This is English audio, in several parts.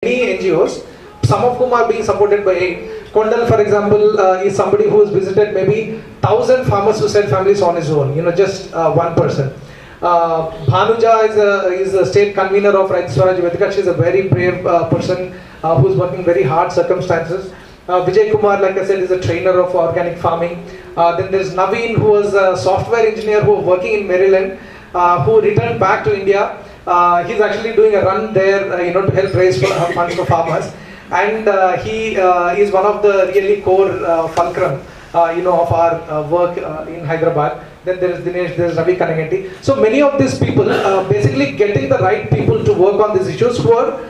many NGOs, some of whom are being supported by aid. Kondal, for example, is somebody who has visited maybe 1,000 farmer suicide families on his own, just one person. Bhanuja is a state convener of Right Swaraj Vedika. She is a very brave person who is working very hard circumstances. Vijay Kumar, like I said, is a trainer of organic farming. Then there's Naveen, who was a software engineer who was working in Maryland, who returned back to India. He's actually doing a run there, to help raise funds for farmers. And he is one of the really core fulcrum, of our work in Hyderabad. Then there is Dinesh, there is Ravi Kanaganti. So many of these people, basically getting the right people to work on these issues who are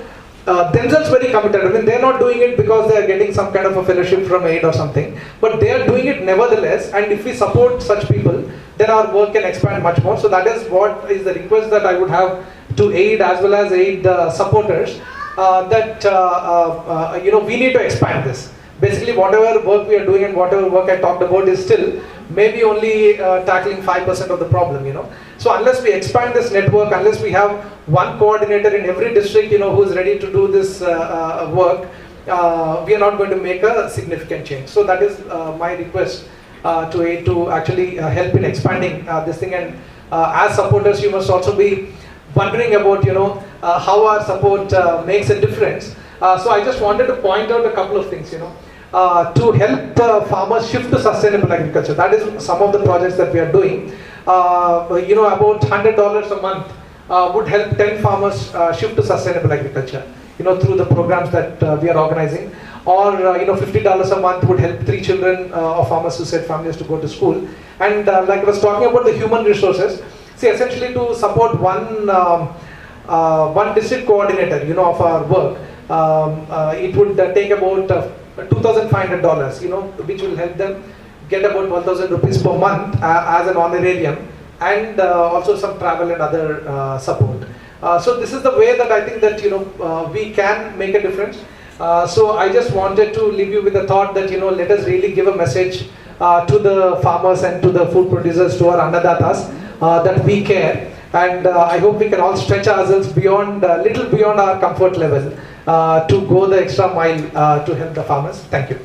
themselves very committed. I mean, they're not doing it because they're getting some kind of a fellowship from aid or something, but they are doing it nevertheless. And if we support such people, then our work can expand much more. So that is what is the request that I would have to aid as well as aid supporters, that we need to expand this. Basically, whatever work we are doing and whatever work I talked about is still maybe only tackling 5% of the problem, So unless we expand this network, unless we have one coordinator in every district, who is ready to do this work, we are not going to make a significant change. So that is my request to aid to actually help in expanding this thing. And as supporters, you must also be wondering about, how our support makes a difference. So I just wanted to point out a couple of things, to help farmers shift to sustainable agriculture. That is some of the projects that we are doing. About $100 a month would help 10 farmers shift to sustainable agriculture, through the programs that we are organizing. Or $50 a month would help 3 children of farmer suicide families to go to school. And like I was talking about the human resources, see, essentially to support one district coordinator, of our work, it would take about $2,500, which will help them get about 1,000 rupees per month as an honorarium, and also some travel and other support. So this is the way that I think that we can make a difference. So I just wanted to leave you with the thought that let us really give a message to the farmers and to the food producers, to our annadatas, that we care, and I hope we can all stretch ourselves beyond, little beyond our comfort level, to go the extra mile to help the farmers. Thank you.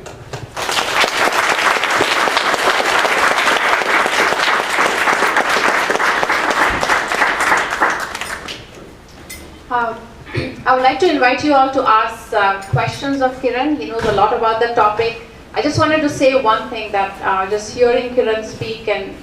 I would like to invite you all to ask questions of Kiran. He knows a lot about the topic. I just wanted to say one thing, that just hearing Kiran speak, and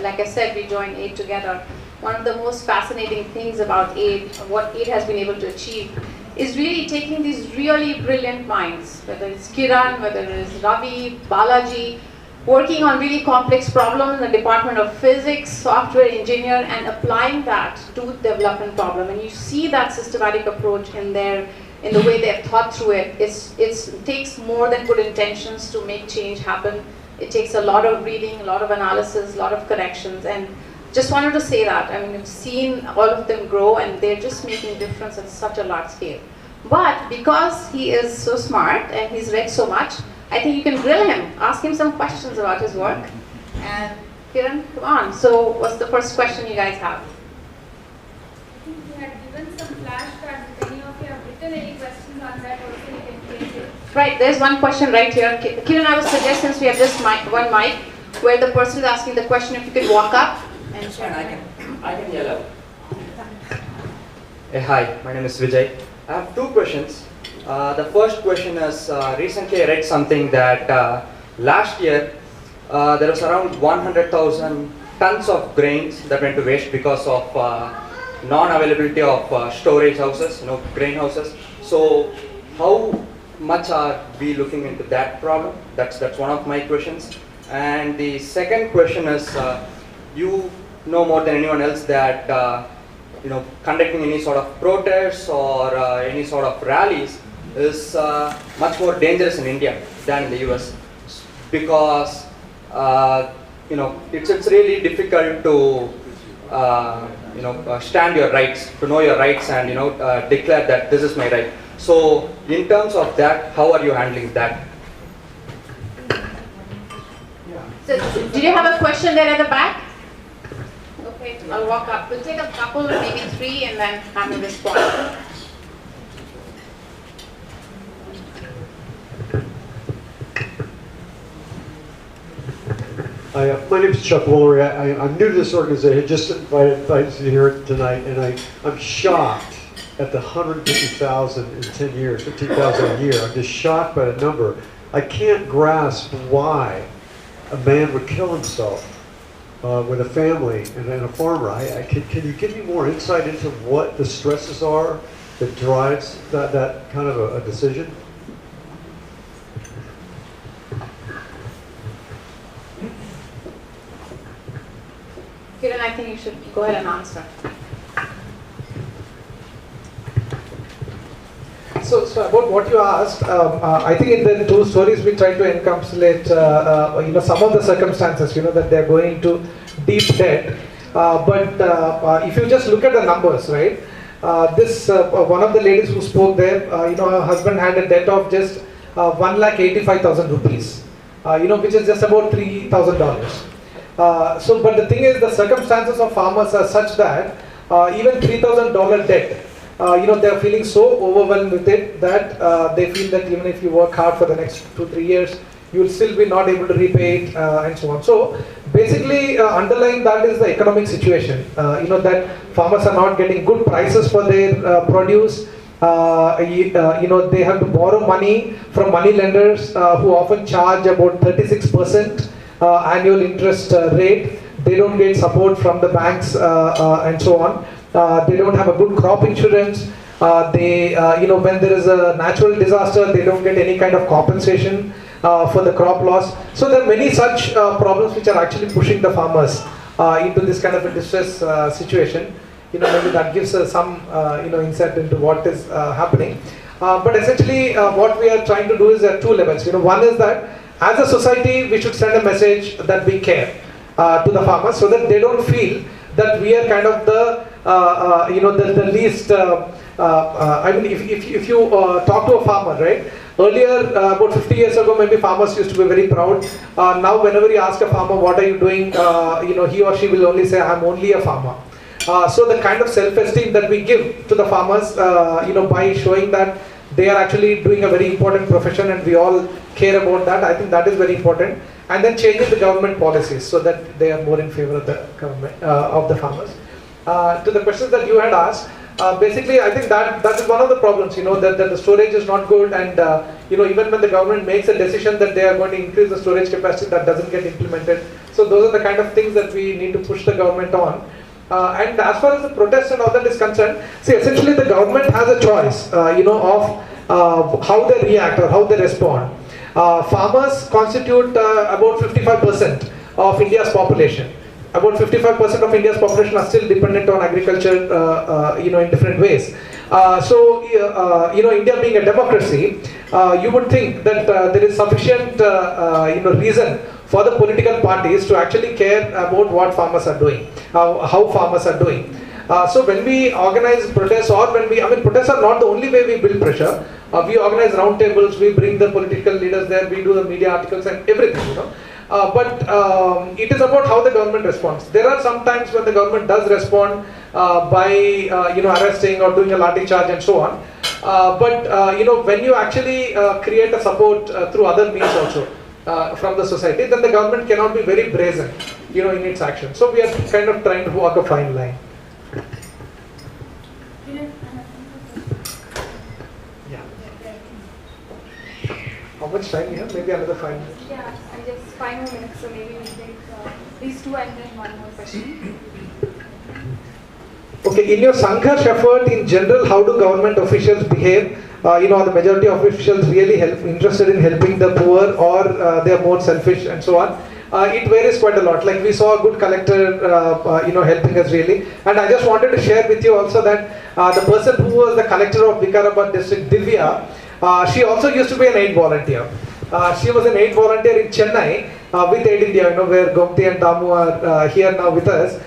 like I said, we joined AID together. One of the most fascinating things about AID, what AID has been able to achieve, is really taking these really brilliant minds, whether it's Kiran, whether it's Ravi, Balaji, working on really complex problems in the Department of Physics, software engineer, and applying that to development problem. And you see that systematic approach in the way they have thought through it. It takes more than good intentions to make change happen. It takes a lot of reading, a lot of analysis, a lot of connections, and just wanted to say that. I mean, you've seen all of them grow, and they're just making difference at such a large scale. But because he is so smart and he's read so much, I think you can grill him, ask him some questions about his work. And Kiran, come on. So what's the first question you guys have? I think you had given some flashcards. If any of you have written any questions on that, also you can place it. Right, there's one question right here. Kiran, I would suggest, since we have just one mic, where the person is asking the question, if you could walk up and share. I can yell out. Hey, hi, my name is Vijay. I have 2 questions. The first question is, recently I read something that last year there was around 100,000 tons of grains that went to waste because of non-availability of storage houses, grain houses. So how much are we looking into that problem? That's one of my questions. And the second question is, you know more than anyone else that conducting any sort of protests or any sort of rallies is much more dangerous in India than in the US, because it's really difficult to stand your rights, to know your rights, and declare that this is my right. So in terms of that, how are you handling that? So did you have a question there at the back? Okay, I'll walk up. We'll take a couple, maybe 3, and then have a response. My name is Chuck Woolery. I'm new to this organization. I just invited you here tonight, and I'm shocked at the 150,000 in 10 years, 15,000 a year. I'm just shocked by the number. I can't grasp why a man would kill himself with a family and a farmer. Can you give me more insight into what the stresses are that drives that kind of a decision? Kiran, I think you should go ahead and answer. So about what you asked, I think in the two stories we try to encapsulate, some of the circumstances, that they're going into deep debt. But if you just look at the numbers, right? This one of the ladies who spoke there, her husband had a debt of just 1,85,000 rupees, which is just about $3,000. But the thing is, the circumstances of farmers are such that even $3,000 debt, they're feeling so overwhelmed with it that they feel that even if you work hard for the next 2-3 years, you will still be not able to repay it and so on. So basically, underlying that is the economic situation. That farmers are not getting good prices for their produce. They have to borrow money from money lenders who often charge about 36% annual interest rate. They don't get support from the banks and so on. They don't have a good crop insurance. When there is a natural disaster, they don't get any kind of compensation for the crop loss. So there are many such problems which are actually pushing the farmers into this kind of a distress situation. Maybe that gives us some insight into what is happening. But essentially, what we are trying to do is at two levels. One is that as a society, we should send a message that we care to the farmers, so that they don't feel that we are kind of the least. If you talk to a farmer, right? Earlier, about 50 years ago, maybe farmers used to be very proud. Now, whenever you ask a farmer, what are you doing? He or she will only say, I'm only a farmer. So the kind of self-esteem that we give to the farmers, by showing that they are actually doing a very important profession and we all care about that, I think that is very important. And then changing the government policies so that they are more in favor of the government, of the farmers. To the questions that you had asked, basically I think that is one of the problems, that the storage is not good, and even when the government makes a decision that they are going to increase the storage capacity, that doesn't get implemented. So those are the kind of things that we need to push the government on. And as far as the protest and all that is concerned, see, essentially the government has a choice, of how they react or how they respond. Farmers constitute about 55% of India's population. About 55% of India's population are still dependent on agriculture, in different ways. India being a democracy, you would think that there is sufficient, reason for the political parties to actually care about what farmers are doing, how farmers are doing. So when we organize protests, or protests are not the only way we build pressure. We organize roundtables, we bring the political leaders there, we do the media articles and everything, But it is about how the government responds. There are some times when the government does respond by arresting or doing a lathi charge and so on. When you actually create a support through other means also from the society, then the government cannot be very brazen, in its action. So we are kind of trying to walk a fine line. Yeah. How much time you have? Maybe another 5 minutes. Yeah, I just 5 more minutes, so maybe we'll take these two and then one more question. Okay, in your Sangharsh effort in general, how do government officials behave? Are the majority of officials really interested in helping the poor, or they are more selfish and so on? It varies quite a lot. Like we saw a good collector, helping us really. And I just wanted to share with you also that the person who was the collector of Vikarabad district, Divya, she also used to be an aid volunteer. She was an aid volunteer in Chennai with Aid India, where Gomti and Damu are here now with us.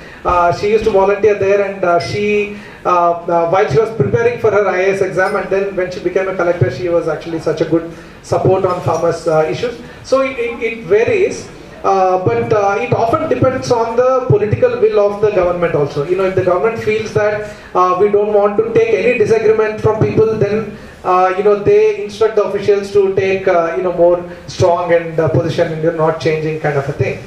She used to volunteer there, and while she was preparing for her IAS exam, and then when she became a collector, she was actually such a good support on farmers' issues. So it varies. But it often depends on the political will of the government also. If the government feels that we don't want to take any disagreement from people, then they instruct the officials to take more strong and position and not changing kind of a thing.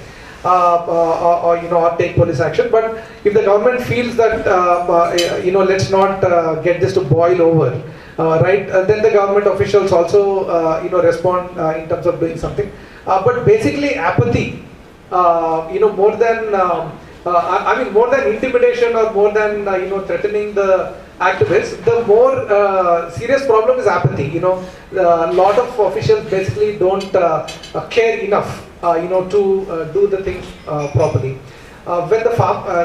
or take police action. But if the government feels that let's not get this to boil over, right? Then the government officials also respond in terms of doing something. But basically apathy, more than more than intimidation or more than threatening the activists, the more serious problem is apathy. A lot of officials basically don't care enough, to do the things properly. When the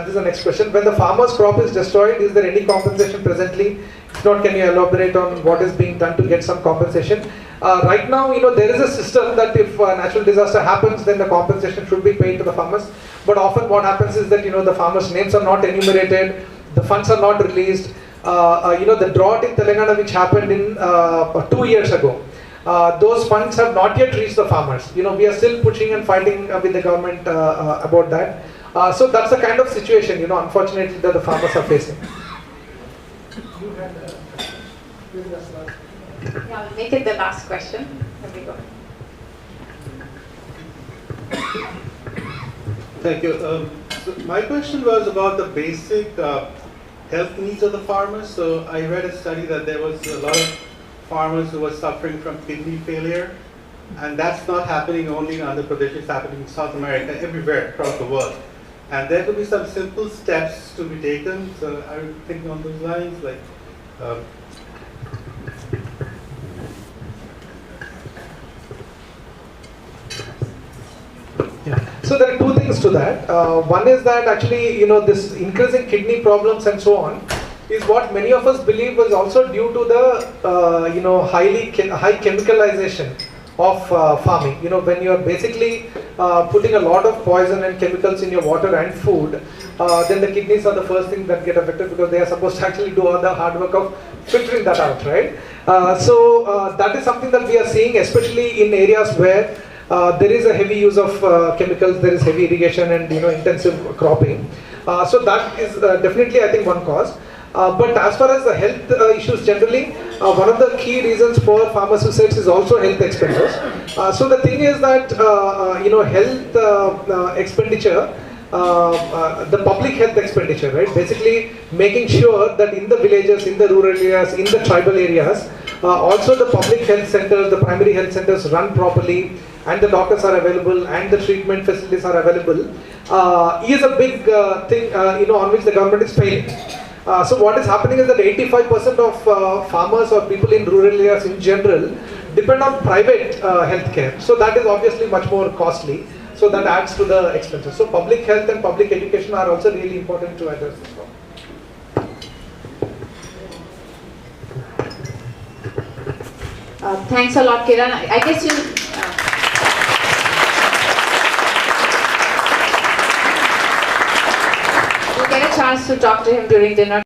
this is the next question. When the farmer's crop is destroyed, is there any compensation presently? If not, can you elaborate on what is being done to get some compensation? Right now, there is a system that if a natural disaster happens, then the compensation should be paid to the farmers. But often what happens is that, the farmers' names are not enumerated, the funds are not released. The drought in Telangana which happened in 2 years ago, those funds have not yet reached the farmers. We are still pushing and fighting with the government about that. So that's the kind of situation, unfortunately, that the farmers are facing. Yeah, I'll make it the last question. There we go. Thank you. So my question was about the basic health needs of the farmers. So I read a study that there was a lot of farmers who were suffering from kidney failure, and that's not happening only in Andhra Pradesh, it's happening in South America, everywhere across the world. And there could be some simple steps to be taken. So I was thinking on those lines, like So there are two things to that. One is that actually, this increasing kidney problems and so on is what many of us believe was also due to the, high chemicalization of farming. When you are basically putting a lot of poison and chemicals in your water and food, then the kidneys are the first thing that get affected because they are supposed to actually do all the hard work of filtering that out, right? So that is something that we are seeing, especially in areas where there is a heavy use of chemicals, there is heavy irrigation and intensive cropping. So that is definitely, I think, one cause. But as far as the health issues generally, one of the key reasons for farmer suicides is also health expenses. So the thing is that health expenditure, the public health expenditure, right? Basically making sure that in the villages, in the rural areas, in the tribal areas, also the public health centers, the primary health centers run properly, and the doctors are available, and the treatment facilities are available, is a big thing, on which the government is failing. So what is happening is that 85% of farmers or people in rural areas in general depend on private healthcare. So that is obviously much more costly. So that adds to the expenses. So public health and public education are also really important to address this problem. Thanks a lot, Kiran. I guess you get a chance to talk to him during dinner.